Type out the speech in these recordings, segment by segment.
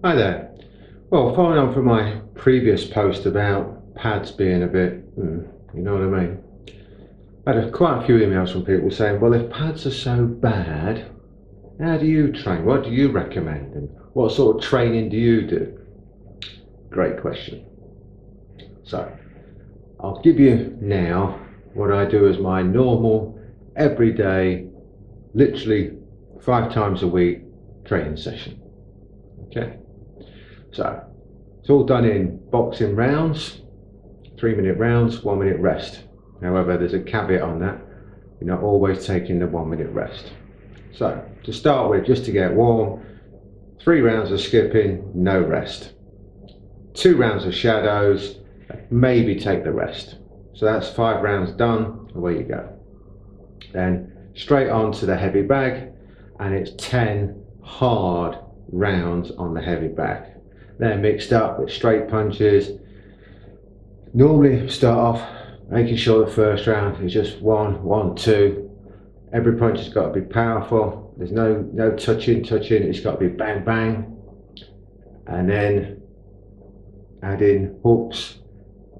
Hi there. Well, following on from my previous post about pads being a bit, you know what I mean? I had quite a few emails from people saying, well, if pads are so bad, how do you train? What do you recommend? And what sort of training do you do? Great question. So, I'll give you now what I do as my normal, everyday, literally 5 times a week training session. Okay? So, it's all done in boxing rounds, 3 minute rounds, 1 minute rest. However, there's a caveat on that. You're not always taking the 1 minute rest. So to start with, just to get warm, 3 rounds of skipping, no rest. 2 rounds of shadows, maybe take the rest. So that's 5 rounds done, away you go. Then straight on to the heavy bag, and it's 10 hard rounds on the heavy bag. They're mixed up with straight punches. Normally start off making sure the first round is just 1, 1, 2. Every punch has got to be powerful. There's no touching. It's got to be bang, bang. And then add in hooks,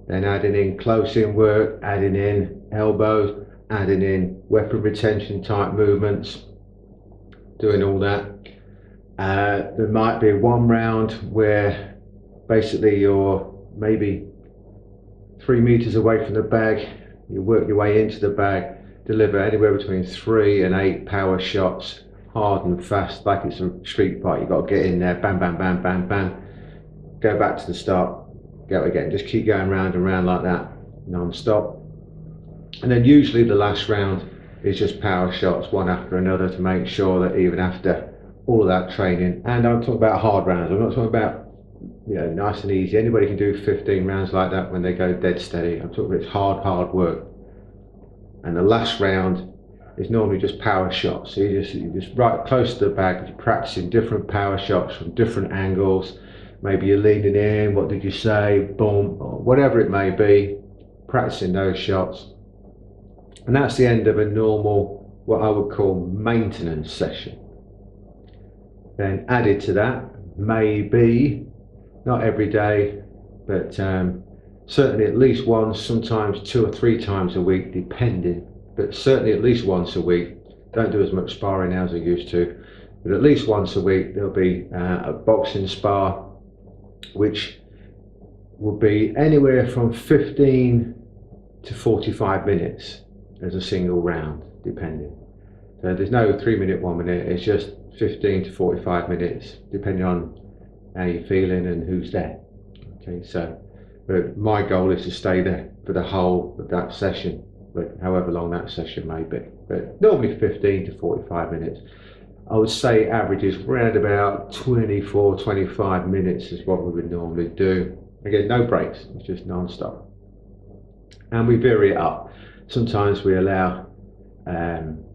then adding in close-in work, adding in elbows, adding in weapon retention type movements, doing all that. There might be one round where basically you're maybe 3 meters away from the bag, you work your way into the bag, deliver anywhere between 3 and 8 power shots, hard and fast, like it's a street fight. You've got to get in there, bam, bam, bam, bam, bam, go back to the start, go again, just keep going round and round like that, non-stop. And then usually the last round is just power shots, one after another, to make sure that even after all of that training, and I'm talking about hard rounds, I'm not talking about nice and easy. Anybody can do 15 rounds like that when they go dead steady. I'm talking about hard work. And the last round is normally just power shots. So you're just right close to the bag, you're practicing different power shots from different angles. Maybe you're leaning in, what did you say, boom, or whatever it may be, practicing those shots. And that's the end of a normal, what I would call maintenance session. Then added to that, maybe, not every day, but certainly at least once, sometimes 2 or 3 times a week, depending, but certainly at least once a week. Don't do as much sparring now as I used to, but at least once a week there'll be a boxing spar, which will be anywhere from 15 to 45 minutes as a single round, depending. So there's no 3 minute, 1 minute, it's just 15 to 45 minutes, depending on how you're feeling and who's there. Okay, so but my goal is to stay there for the whole of that session, but however long that session may be. But normally 15 to 45 minutes. I would say averages around about 24, 25 minutes is what we would normally do. Again, no breaks, it's just non-stop. And we vary it up. Sometimes we allow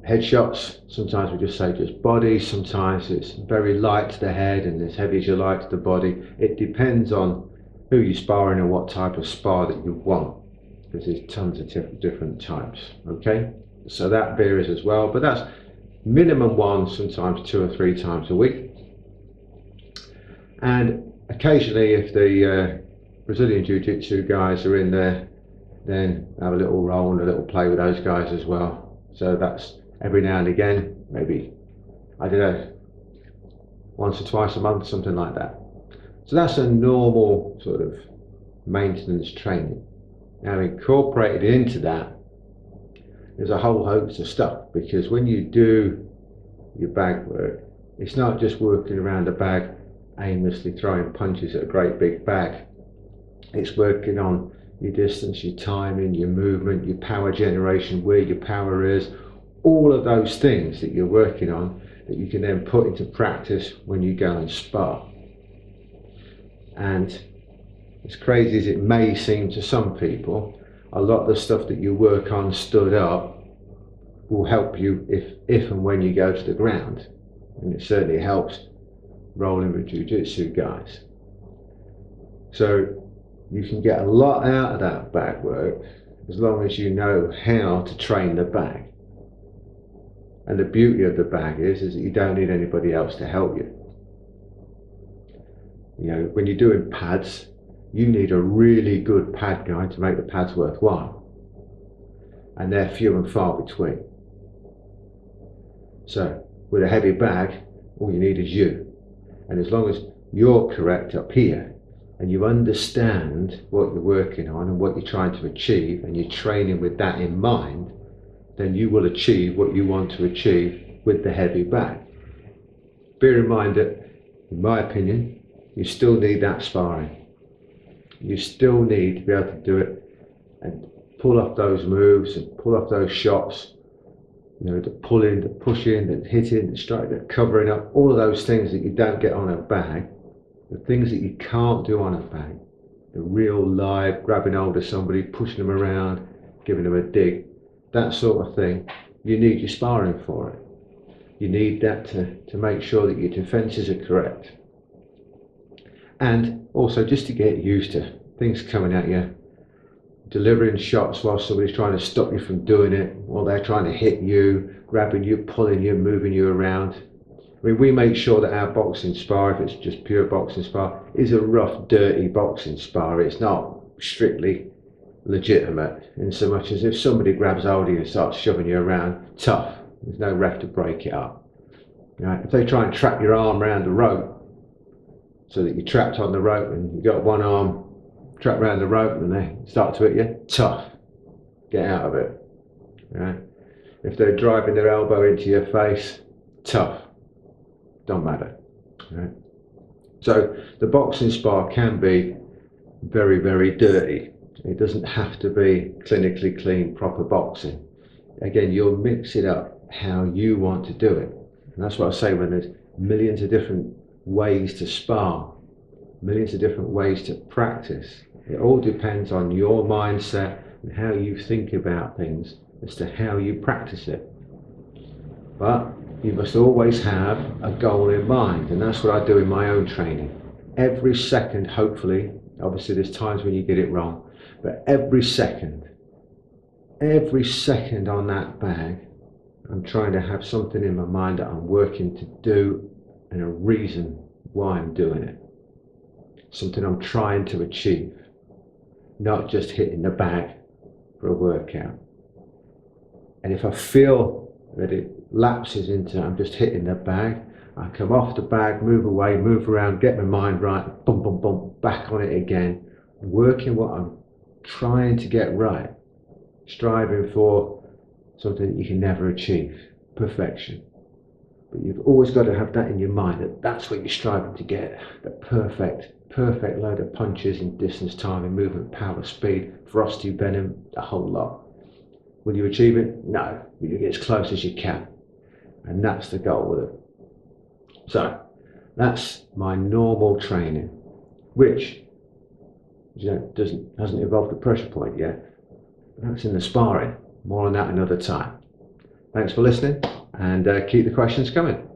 headshots, sometimes we just say just body, sometimes it's very light to the head and as heavy as you like to the body. It depends on who you're sparring and what type of spar that you want, because there's tons of different types. Okay, so that varies as well, but that's minimum 1, sometimes 2 or 3 times a week. And occasionally if the Brazilian Jiu-Jitsu guys are in there, then have a little roll and a little play with those guys as well. So that's every now and again, maybe, I don't know, once or twice a month, something like that. So that's a normal sort of maintenance training. Now incorporated into that, there's a whole host of stuff, because when you do your bag work, it's not just working around the bag aimlessly throwing punches at a great big bag. It's working on your distance, your timing, your movement, your power generation, where your power is, all of those things that you're working on that you can then put into practice when you go and spar. And as crazy as it may seem to some people, a lot of the stuff that you work on stood up will help you if and when you go to the ground. And it certainly helps rolling with jiu-jitsu guys. So you can get a lot out of that bag work as long as you know how to train the bag. And the beauty of the bag is that you don't need anybody else to help you. You know, when you're doing pads, you need a really good pad guide to make the pads worthwhile. And they're few and far between. So with a heavy bag, all you need is you. And as long as you're correct up here, and you understand what you're working on and what you're trying to achieve, and you're training with that in mind, then you will achieve what you want to achieve with the heavy bag. Bear in mind that, in my opinion, you still need that sparring. You still need to be able to do it and pull off those moves and pull off those shots. You know, the pulling, the pushing, the hitting, the striking, the covering up, all of those things that you don't get on a bag, the things that you can't do on a bag, the real live grabbing hold of somebody, pushing them around, giving them a dig, that sort of thing, you need your sparring for it. You need that to make sure that your defences are correct. And also just to get used to things coming at you, delivering shots while somebody's trying to stop you from doing it, or they're trying to hit you, grabbing you, pulling you, moving you around. I mean, we make sure that our boxing spar, if it's just pure boxing spar, is a rough, dirty boxing spar. It's not strictly legitimate, in so much as if somebody grabs hold of you and starts shoving you around, tough. There's no ref to break it up. Right? If they try and trap your arm around the rope, so that you're trapped on the rope and you've got one arm trapped around the rope and they start to hit you, tough. Get out of it. Right? If they're driving their elbow into your face, tough. Don't matter. Right? So the boxing spar can be very, very dirty. It doesn't have to be clinically clean, proper boxing. Again, you'll mix it up how you want to do it. And that's what I say when there's millions of different ways to spar, millions of different ways to practice. It all depends on your mindset and how you think about things as to how you practice it. But you must always have a goal in mind, and that's what I do in my own training. Every second, hopefully, obviously there's times when you get it wrong, but every second on that bag, I'm trying to have something in my mind that I'm working to do and a reason why I'm doing it. Something I'm trying to achieve, not just hitting the bag for a workout. And if I feel that it lapses into I'm just hitting the bag, I come off the bag, move away, move around, get my mind right, boom, boom, boom, back on it again, working what I'm trying to get right, striving for something that you can never achieve, perfection. But you've always got to have that in your mind, that that's what you're striving to get, the perfect load of punches in distance, timing, movement, power, speed, frosty, venom, the whole lot. Will you achieve it? No, but you get as close as you can. And that's the goal with it. So that's my normal training, which hasn't evolved the pressure point yet. That's in the sparring. More on that another time. Thanks for listening, and keep the questions coming.